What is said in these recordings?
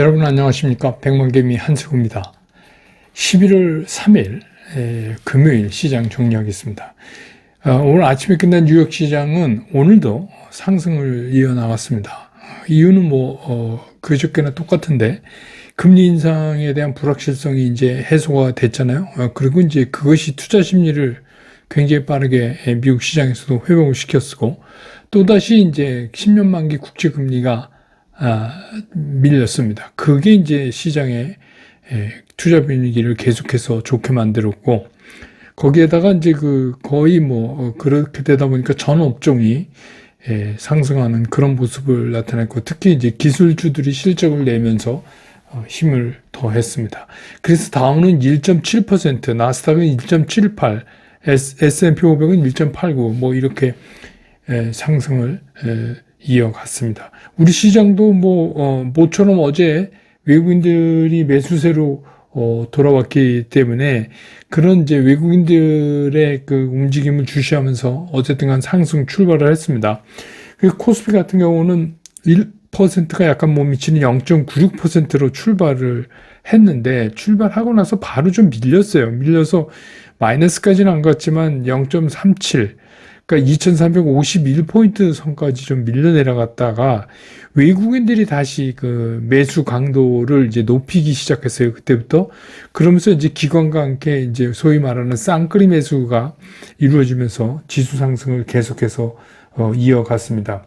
여러분 안녕하십니까? 백만개미 한세구입니다. 11월 3일 금요일 시장 정리하겠습니다. 오늘 아침에 끝난 뉴욕 시장은 오늘도 상승을 이어나갔습니다. 이유는 그저께나 똑같은데 금리 인상에 대한 불확실성이 이제 해소가 됐잖아요. 그리고 이제 그것이 투자 심리를 굉장히 빠르게 미국 시장에서도 회복을 시켰고, 또다시 이제 10년 만기 국채 금리가 밀렸습니다. 그게 이제 시장의 투자 분위기를 계속해서 좋게 만들었고, 거기에다가 이제 거의 그렇게 되다 보니까 전 업종이 상승하는 그런 모습을 나타냈고, 특히 이제 기술주들이 실적을 내면서 힘을 더했습니다. 그래서 다우는 1.7%, 나스닥은 1.78, S&P 500은 1.89, 이렇게 상승을 이어갔습니다. 우리 시장도 모처럼 어제 외국인들이 매수세로 돌아왔기 때문에 그런 이제 외국인들의 그 움직임을 주시하면서 어쨌든 간 상승 출발을 했습니다. 그 코스피 같은 경우는 1%가 약간 못 미치는 0.96%로 출발을 했는데, 출발하고 나서 바로 좀 밀렸어요. 밀려서 마이너스까지는 안 갔지만 0.37, 그러니까 2351포인트 선까지 좀 밀려 내려갔다가 외국인들이 다시 그 매수 강도를 이제 높이기 시작했어요. 그때부터. 그러면서 이제 기관과 함께 이제 소위 말하는 쌍끌이 매수가 이루어지면서 지수 상승을 계속해서 이어갔습니다.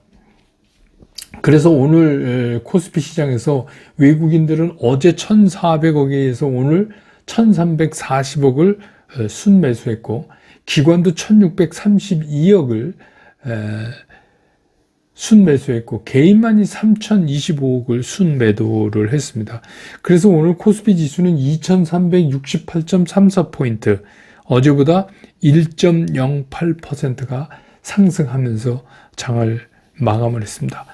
그래서 오늘 코스피 시장에서 외국인들은 어제 1,400억에서 오늘 1,340억을 순매수했고, 기관도 1,632억을 순매수했고, 개인만이 3,025억을 순매도를 했습니다. 그래서 오늘 코스피 지수는 2,368.34포인트, 어제보다 1.08%가 상승하면서 장을 마감을 했습니다.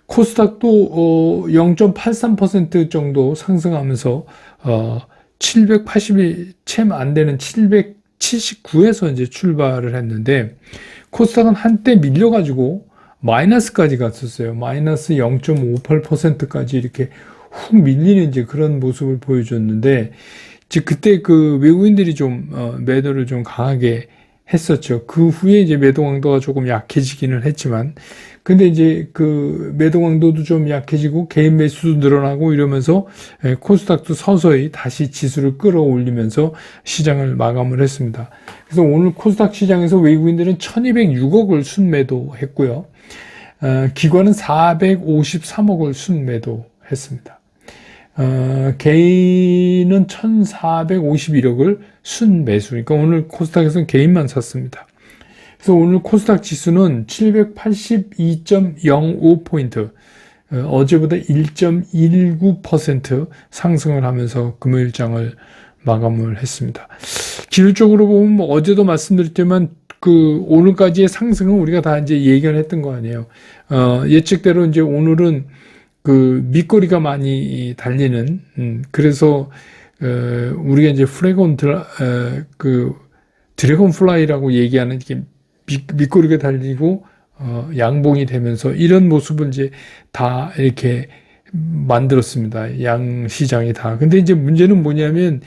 코스닥도 0.83% 정도 상승하면서 780이 채 안 되는 779에서 이제 출발을 했는데, 코스닥은 한때 밀려가지고 마이너스까지 갔었어요. 마이너스 0.58%까지 이렇게 훅 밀리는 이제 그런 모습을 보여줬는데, 이제 그때 그 외국인들이 좀 매도를 좀 강하게 했었죠. 그 후에 이제 매도 강도가 조금 약해지기는 했지만, 근데 이제 그 매도 강도도 좀 약해지고 개인 매수도 늘어나고 이러면서 코스닥도 서서히 다시 지수를 끌어올리면서 시장을 마감을 했습니다. 그래서 오늘 코스닥 시장에서 외국인들은 1,206억을 순매도했고요. 기관은 453억을 순매도했습니다. 개인은 1,451억을 순매수. 그러니까 오늘 코스닥에서는 개인만 샀습니다. 그래서 오늘 코스닥 지수는 782.05포인트, 어제보다 1.19% 상승을 하면서 금요일장을 마감을 했습니다. 기술적으로 보면 어제도 말씀드렸지만 오늘까지의 상승은 우리가 다 이제 예견했던 거 아니에요. 예측대로 이제 오늘은 밑거리가 많이 달리는, 그래서 우리가 이제 드래곤 플라이라고 얘기하는 이게 밑거리가 달리고 양봉이 되면서 이런 모습을 이제 다 이렇게 만들었습니다. 양 시장이 다. 근데 이제 문제는 뭐냐면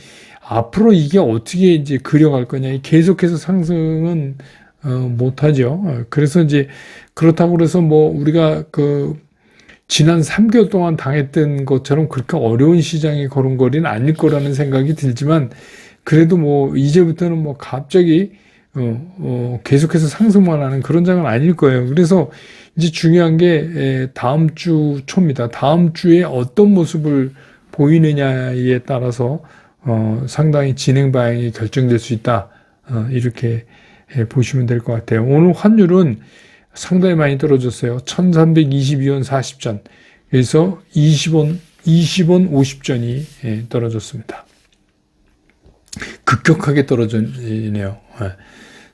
앞으로 이게 어떻게 이제 그려갈 거냐. 계속해서 상승은 못하죠. 그래서 이제 그렇다고 그래서 우리가 지난 3개월 동안 당했던 것처럼 그렇게 어려운 시장의 걸음걸이는 아닐 거라는 생각이 들지만, 그래도 이제부터는 갑자기 계속해서 상승만 하는 그런 장은 아닐 거예요. 그래서 이제 중요한 게 다음 주 초입니다. 다음 주에 어떤 모습을 보이느냐에 따라서 상당히 진행 방향이 결정될 수 있다. 이렇게 보시면 될 것 같아요. 오늘 환율은 상당히 많이 떨어졌어요. 1322원 40전. 그래서 20원 50전이 떨어졌습니다. 급격하게 떨어지네요.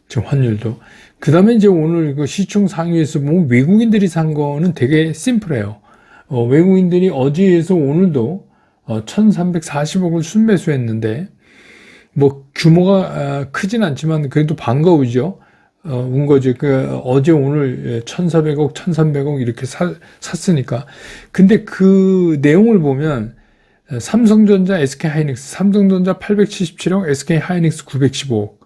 지금 환율도. 그 다음에 이제 오늘 시총 상위에서 보면 외국인들이 산 거는 되게 심플해요. 외국인들이 어제에서 오늘도 1,340억을 순매수했는데, 규모가 크진 않지만 그래도 반가우죠. 온 거죠. 어제 오늘 1,400억, 1,300억 이렇게 샀으니까. 근데 그 내용을 보면 삼성전자, SK하이닉스, 삼성전자 877억, SK하이닉스 915억.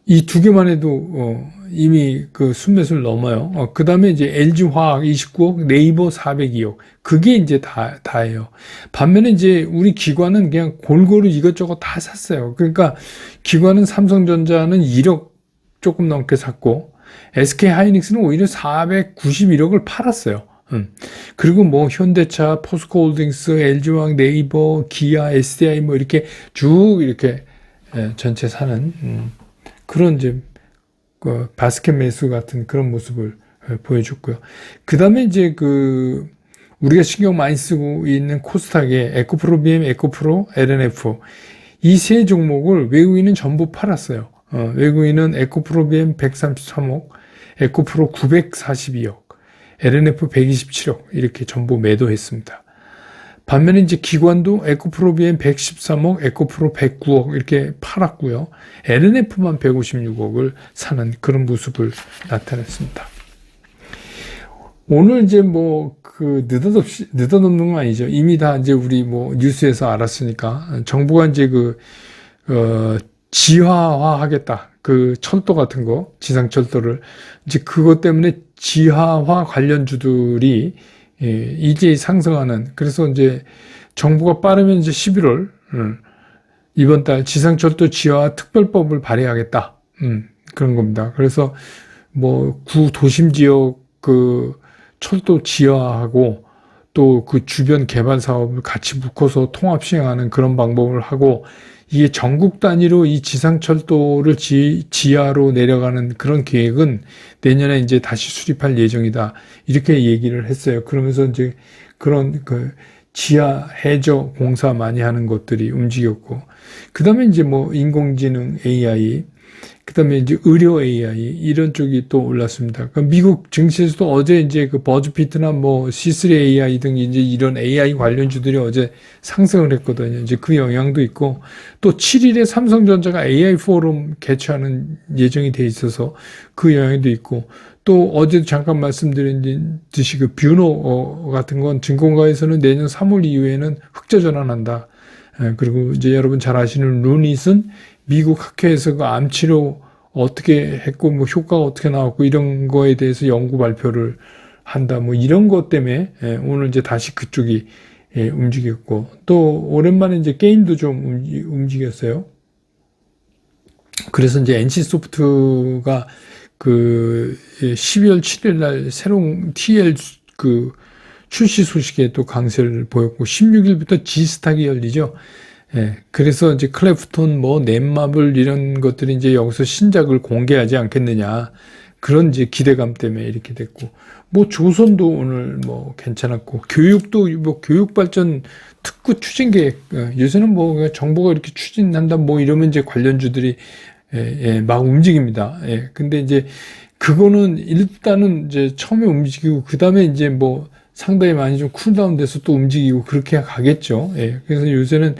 이 두 개만 해도 이미 그 순매수를 넘어요. 그 다음에 이제 LG화학 29억, 네이버 402억. 그게 이제 다예요. 반면에 이제 우리 기관은 그냥 골고루 이것저것 다 샀어요. 그러니까 기관은 삼성전자는 1억 조금 넘게 샀고, SK하이닉스는 오히려 491억을 팔았어요. 그리고 뭐 현대차, 포스코홀딩스, LG화학, 네이버, 기아, SDI 뭐 이렇게 쭉 이렇게 전체 사는 그런 이제 그 바스켓 매수 같은 그런 모습을 보여줬고요. 그 다음에 이제 그 우리가 신경 많이 쓰고 있는 코스닥의 에코프로 BM, 에코프로, LNF 이 세 종목을 외국인은 전부 팔았어요. 외국인은 에코프로 BM 133억, 에코프로 942억, LNF 127억 이렇게 전부 매도했습니다. 반면에 이제 기관도 에코프로 BM 113억, 에코프로 109억 이렇게 팔았고요. LNF만 156억을 사는 그런 모습을 나타냈습니다. 오늘 이제 뭐 그 느닷없는 건 아니죠. 이미 다 이제 우리 뭐 뉴스에서 알았으니까 정부가 이제 지하화하겠다. 그 철도 같은 거, 지상철도를 이제 그것 때문에 지하화 관련주들이 이제 상승하는, 그래서 이제 정부가 빠르면 이제 11월, 이번 달 지상철도 지하화 특별법을 발의하겠다. 그런 겁니다. 그래서 뭐 구도심 지역 그 철도 지하하고 또 그 주변 개발 사업을 같이 묶어서 통합 시행하는 그런 방법을 하고, 이게 전국 단위로 이 지상철도를 지하로 내려가는 그런 계획은 내년에 이제 다시 수립할 예정이다. 이렇게 얘기를 했어요. 그러면서 이제 그런 그 지하 해저 공사 많이 하는 것들이 움직였고, 그 다음에 이제 뭐 인공지능 AI, 그 다음에 이제 의료 AI 이런 쪽이 또 올랐습니다. 그러니까 미국 증시에서도 어제 이제 그 버즈피트나 뭐 C3 AI 등 이제 이런 AI 관련주들이 어제 상승을 했거든요. 이제 그 영향도 있고, 또 7일에 삼성전자가 AI 포럼 개최하는 예정이 돼 있어서 그 영향도 있고, 또 어제도 잠깐 말씀드린 듯이 그 뷰노 같은 건 증권가에서는 내년 3월 이후에는 흑자 전환한다. 그리고 이제 여러분 잘 아시는 루닛은 미국 학회에서 그 암치료 어떻게 했고 뭐 효과가 어떻게 나왔고 이런 거에 대해서 연구 발표를 한다. 뭐 이런 것 때문에 오늘 이제 다시 그쪽이 움직였고, 또 오랜만에 이제 게임도 좀 움직였어요. 그래서 이제 NC소프트가 그 12월 7일 날 새로운 TL 그 출시 소식에 또 강세를 보였고, 16일부터 G스탁이 열리죠. 그래서 이제 클래프톤, 뭐, 넷마블 이런 것들이 이제 여기서 신작을 공개하지 않겠느냐. 그런 이제 기대감 때문에 이렇게 됐고, 뭐, 조선도 오늘 뭐, 괜찮았고, 교육도 뭐, 교육발전 특구 추진 계획, 요새는 뭐, 정부가 이렇게 추진한다, 뭐, 이러면 이제 관련주들이, 막 움직입니다. 근데 이제, 그거는 일단은 이제 처음에 움직이고, 그 다음에 이제 뭐, 상당히 많이 좀 쿨다운 돼서 또 움직이고 그렇게 가겠죠. 그래서 요새는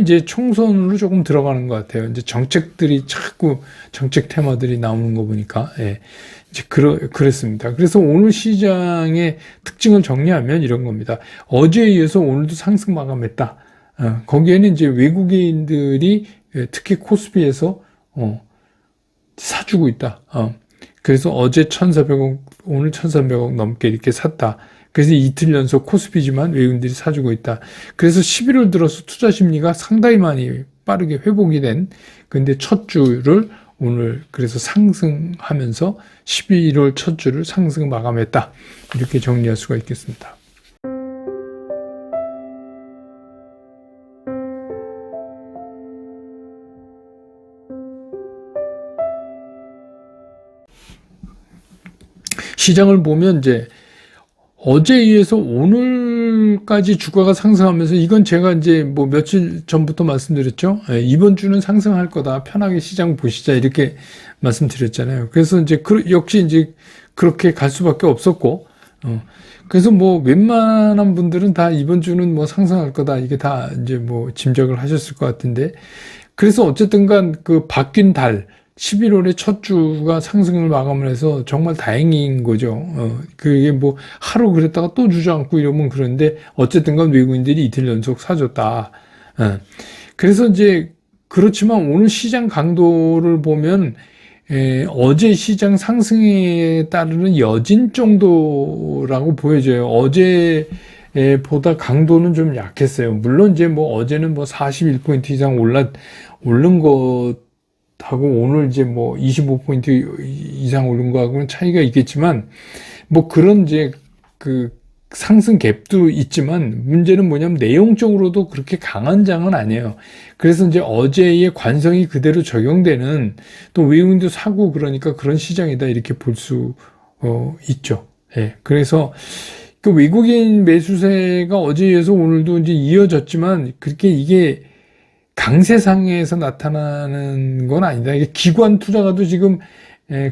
이제 총선으로 조금 들어가는 것 같아요. 이제 정책들이 자꾸 정책 테마들이 나오는 거 보니까 이제 그랬습니다. 그래서 오늘 시장의 특징을 정리하면 이런 겁니다. 어제에 이어서 오늘도 상승 마감했다. 거기에는 이제 외국인들이 특히 코스피에서 사주고 있다. 그래서 어제 1,400억, 오늘 1,300억 넘게 이렇게 샀다. 그래서 이틀 연속 코스피지만 외국인들이 사주고 있다. 그래서 11월 들어서 투자 심리가 상당히 많이 빠르게 회복이 된, 근데 첫 주를 오늘 그래서 상승하면서 11월 첫 주를 상승 마감했다. 이렇게 정리할 수가 있겠습니다. 시장을 보면 이제 어제에 의해서 오늘까지 주가가 상승하면서, 이건 제가 이제 뭐 며칠 전부터 말씀드렸죠. 이번 주는 상승할 거다. 편하게 시장 보시자. 이렇게 말씀드렸잖아요. 그래서 이제 역시 이제 그렇게 갈 수밖에 없었고, 그래서 뭐 웬만한 분들은 다 이번 주는 뭐 상승할 거다. 이게 다 이제 뭐 짐작을 하셨을 것 같은데, 그래서 어쨌든 간 그 바뀐 달, 11월에 첫 주가 상승을 마감을 해서 정말 다행인 거죠. 그게 뭐 하루 그랬다가 또 주저앉고 이러면 그런데 어쨌든 간 외국인들이 이틀 연속 사줬다. 그래서 이제 그렇지만 오늘 시장 강도를 보면 어제 시장 상승에 따르는 여진 정도라고 보여져요. 어제 보다 강도는 좀 약했어요. 물론 이제 뭐 어제는 뭐 41포인트 이상 오른 것하고 오늘 이제 뭐 25포인트 이상 오른 거하고는 차이가 있겠지만 뭐 그런 이제 그 상승 갭도 있지만 문제는 뭐냐면 내용적으로도 그렇게 강한 장은 아니에요. 그래서 이제 어제의 관성이 그대로 적용되는 또 외국인도 사고 그러니까 그런 시장이다 이렇게 볼 수 있죠. 예. 그래서 그 외국인 매수세가 어제에 이어서 오늘도 이제 이어졌지만 그렇게 이게 강세상에서 나타나는 건 아니다. 이게 기관 투자가도 지금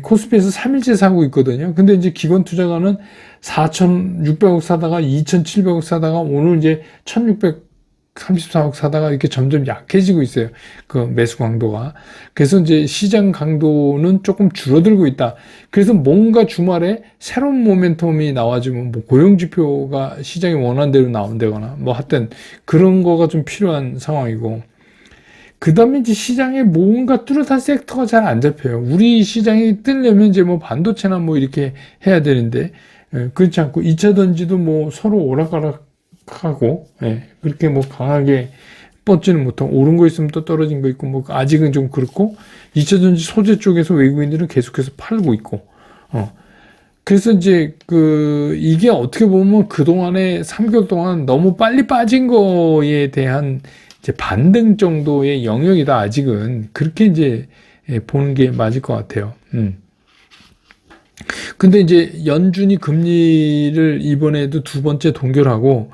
코스피에서 3일째 사고 있거든요. 근데 이제 기관 투자가는 4,600억 사다가 2,700억 사다가 오늘 이제 1,634억 사다가 이렇게 점점 약해지고 있어요. 그 매수 강도가. 그래서 이제 시장 강도는 조금 줄어들고 있다. 그래서 뭔가 주말에 새로운 모멘텀이 나와주면 뭐 고용지표가 시장이 원하는 대로 나온다거나 뭐 하여튼 그런 거가 좀 필요한 상황이고 그 다음에 이제 시장에 뭔가 뚜렷한 섹터가 잘 안 잡혀요. 우리 시장이 뜨려면 이제 뭐 반도체나 뭐 이렇게 해야 되는데, 그렇지 않고 2차 전지도 뭐 서로 오락가락하고, 그렇게 뭐 강하게 뻗지는 못하고, 오른 거 있으면 또 떨어진 거 있고, 뭐 아직은 좀 그렇고, 2차 전지 소재 쪽에서 외국인들은 계속해서 팔고 있고, 그래서 이제 이게 어떻게 보면 그동안에 3개월 동안 너무 빨리 빠진 거에 대한 이제 반등 정도의 영역이다, 아직은. 그렇게 이제 보는 게 맞을 것 같아요. 근데 이제 연준이 금리를 이번에도 두 번째 동결하고,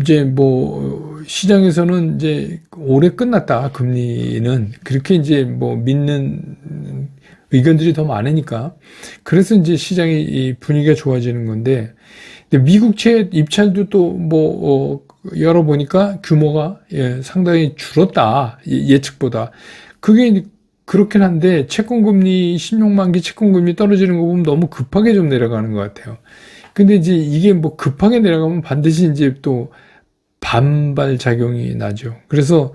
이제 뭐, 시장에서는 이제 올해 끝났다, 금리는. 그렇게 이제 뭐 믿는 의견들이 더 많으니까. 그래서 이제 시장의 이 분위기가 좋아지는 건데, 근데 미국채 입찰도 또 뭐, 열어보니까 규모가 상당히 줄었다. 예측보다. 그게 그렇긴 한데 채권금리 16만기 채권금리 떨어지는 거 보면 너무 급하게 좀 내려가는 것 같아요. 근데 이제 이게 뭐 급하게 내려가면 반드시 이제 또 반발 작용이 나죠. 그래서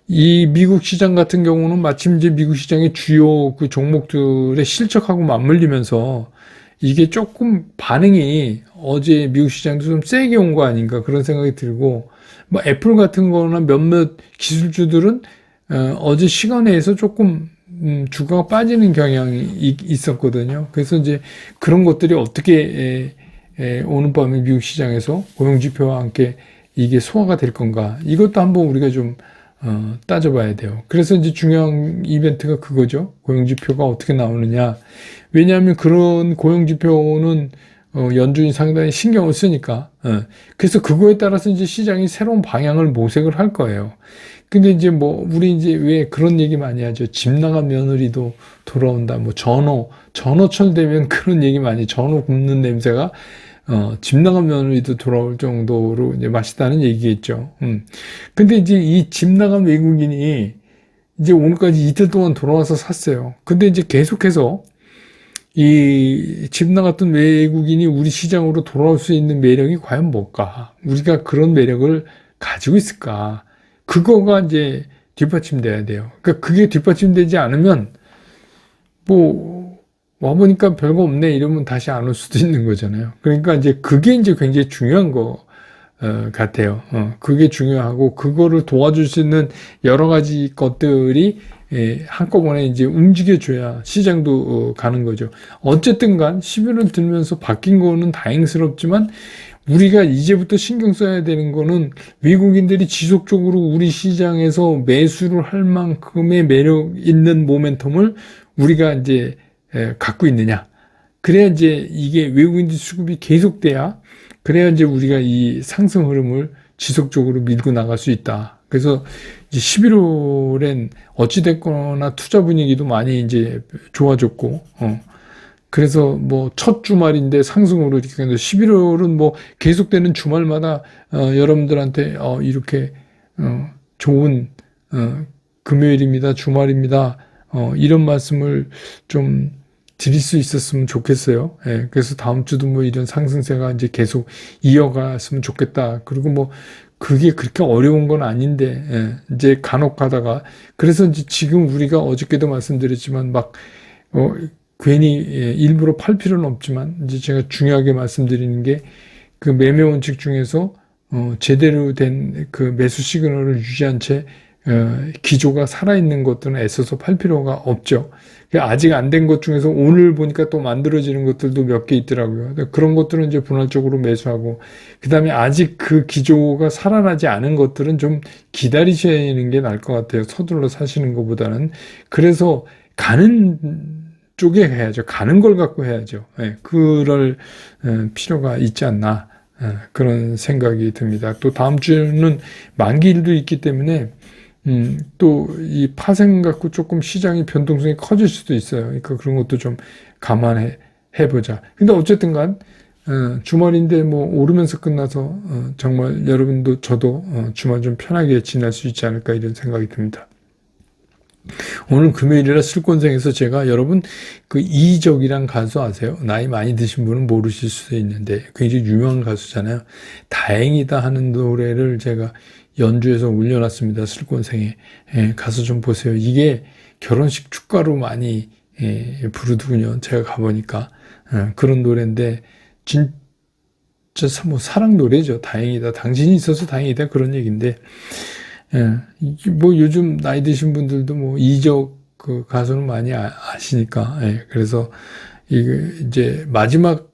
이 미국 시장 같은 경우는 마침 이제 미국 시장의 주요 그 종목들의 실적하고 맞물리면서 이게 조금 반응이 어제 미국 시장도 좀 세게 온 거 아닌가 그런 생각이 들고 뭐 애플 같은 거나 몇몇 기술주들은 어제 시간에서 조금 주가가 빠지는 경향이 있었거든요. 그래서 이제 그런 것들이 어떻게 오늘 밤에 미국 시장에서 고용지표와 함께 이게 소화가 될 건가 이것도 한번 우리가 좀 따져봐야 돼요. 그래서 이제 중요한 이벤트가 그거죠. 고용지표가 어떻게 나오느냐. 왜냐하면 그런 고용지표는 연준이 상당히 신경을 쓰니까. 그래서 그거에 따라서 이제 시장이 새로운 방향을 모색을 할 거예요. 근데 이제 뭐 우리 이제 왜 그런 얘기 많이 하죠. 집 나간 며느리도 돌아온다. 뭐 전어철 되면 그런 얘기 많이. 전어 굽는 냄새가 집 나간 며느리도 돌아올 정도로 이제 맛있다는 얘기겠죠. 근데 이제 이 집 나간 외국인이 이제 오늘까지 이틀 동안 돌아와서 샀어요. 근데 이제 계속해서 이 집 나갔던 외국인이 우리 시장으로 돌아올 수 있는 매력이 과연 뭘까? 우리가 그런 매력을 가지고 있을까? 그거가 이제 뒷받침돼야 돼요. 그러니까 그게 뒷받침되지 않으면 뭐 와보니까 별거 없네 이러면 다시 안 올 수도 있는 거잖아요. 그러니까 이제 그게 이제 굉장히 중요한 거 같아요. 그게 중요하고 그거를 도와줄 수 있는 여러 가지 것들이 한꺼번에 이제 움직여줘야 시장도 가는 거죠. 어쨌든 간 11월 들면서 바뀐 거는 다행스럽지만 우리가 이제부터 신경 써야 되는 거는 외국인들이 지속적으로 우리 시장에서 매수를 할 만큼의 매력 있는 모멘텀을 우리가 이제 갖고 있느냐. 그래야 이제 이게 외국인들 수급이 계속돼야 그래야 이제 우리가 이 상승 흐름을 지속적으로 밀고 나갈 수 있다. 그래서 이제 11월엔 어찌됐거나 투자 분위기도 많이 이제 좋아졌고, 그래서 뭐 첫 주말인데 상승으로 이렇게 했는데 11월은 뭐 계속되는 주말마다 여러분들한테 이렇게 좋은 금요일입니다, 주말입니다. 이런 말씀을 좀 드릴 수 있었으면 좋겠어요. 예, 그래서 다음 주도 뭐 이런 상승세가 이제 계속 이어갔으면 좋겠다. 그리고 뭐 그게 그렇게 어려운 건 아닌데, 예, 이제 간혹 가다가 그래서 이제 지금 우리가 어저께도 말씀드렸지만 막 괜히 일부러 팔 필요는 없지만 이제 제가 중요하게 말씀드리는 게 그 매매 원칙 중에서 제대로 된 그 매수 시그널을 유지한 채 기조가 살아있는 것들은 애써서 팔 필요가 없죠. 아직 안 된 것 중에서 오늘 보니까 또 만들어지는 것들도 몇 개 있더라고요. 그런 것들은 이제 분할적으로 매수하고, 그 다음에 아직 그 기조가 살아나지 않은 것들은 좀 기다리시는 게 나을 것 같아요. 서둘러 사시는 것보다는. 그래서 가는 쪽에 해야죠. 가는 걸 갖고 해야죠. 그럴 필요가 있지 않나. 그런 생각이 듭니다. 또 다음 주는 만기일도 있기 때문에 또 이 파생 갖고 조금 시장의 변동성이 커질 수도 있어요. 그러니까 그런 것도 좀 감안해 보자. 근데 어쨌든 간 주말인데 뭐 오르면서 끝나서 정말 여러분도 저도 주말 좀 편하게 지낼 수 있지 않을까 이런 생각이 듭니다. 오늘 금요일이라 술권생에서 제가 여러분 그 이적이란 가수 아세요? 나이 많이 드신 분은 모르실 수도 있는데 굉장히 유명한 가수잖아요. 다행이다 하는 노래를 제가 연주해서 올려놨습니다. 술권생에. 가서 좀 보세요. 이게 결혼식 축가로 많이 부르더군요. 제가 가보니까. 그런 노래인데 진짜 뭐 사랑 노래죠. 다행이다. 당신이 있어서 다행이다. 그런 얘기인데 뭐 요즘 나이 드신 분들도 뭐 이적 그 가수는 많이 아시니까. 그래서 이게 이제 마지막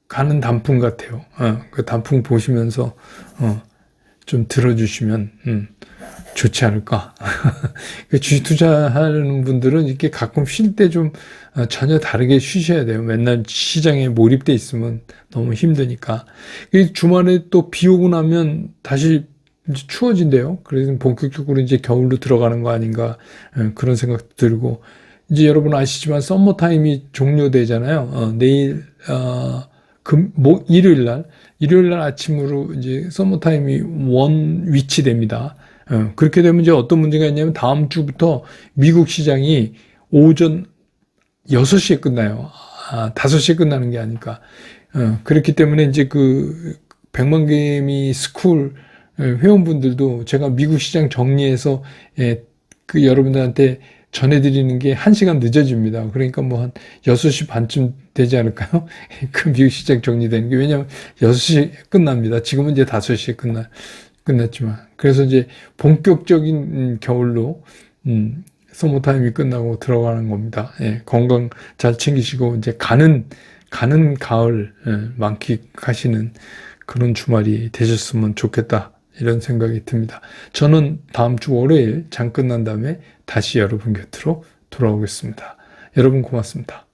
가는 단풍 같아요. 그 단풍 보시면서 좀 들어주시면 좋지 않을까. 주식 투자하는 분들은 이렇게 가끔 쉴 때 좀 전혀 다르게 쉬셔야 돼요. 맨날 시장에 몰입돼 있으면 너무 힘드니까. 주말에 또 비 오고 나면 다시 이제 추워진대요. 그래서 본격적으로 이제 겨울로 들어가는 거 아닌가 그런 생각 들고, 이제 여러분 아시지만 썸머 타임이 종료되잖아요. 내일 일요일 날 아침으로 이제 서머 타임이 위치됩니다. 그렇게 되면 이제 어떤 문제가 있냐면 다음 주부터 미국 시장이 오전 6시에 끝나요. 5시에 끝나는 게 아니까. 그렇기 때문에 이제 그 백만개미 스쿨 회원분들도 제가 미국 시장 정리해서 그 여러분들한테 전해드리는 게 1시간 늦어집니다. 그러니까 뭐 한 6시 반쯤 되지 않을까요? 그 미국 시장 정리되는 게. 왜냐면 6시 끝납니다. 지금은 이제 5시에 끝났지만. 그래서 이제 본격적인 겨울로, 서머타임이 끝나고 들어가는 겁니다. 건강 잘 챙기시고, 이제 가는 가을, 만끽하시는 그런 주말이 되셨으면 좋겠다. 이런 생각이 듭니다. 저는 다음 주 월요일 장 끝난 다음에 다시 여러분 곁으로 돌아오겠습니다. 여러분 고맙습니다.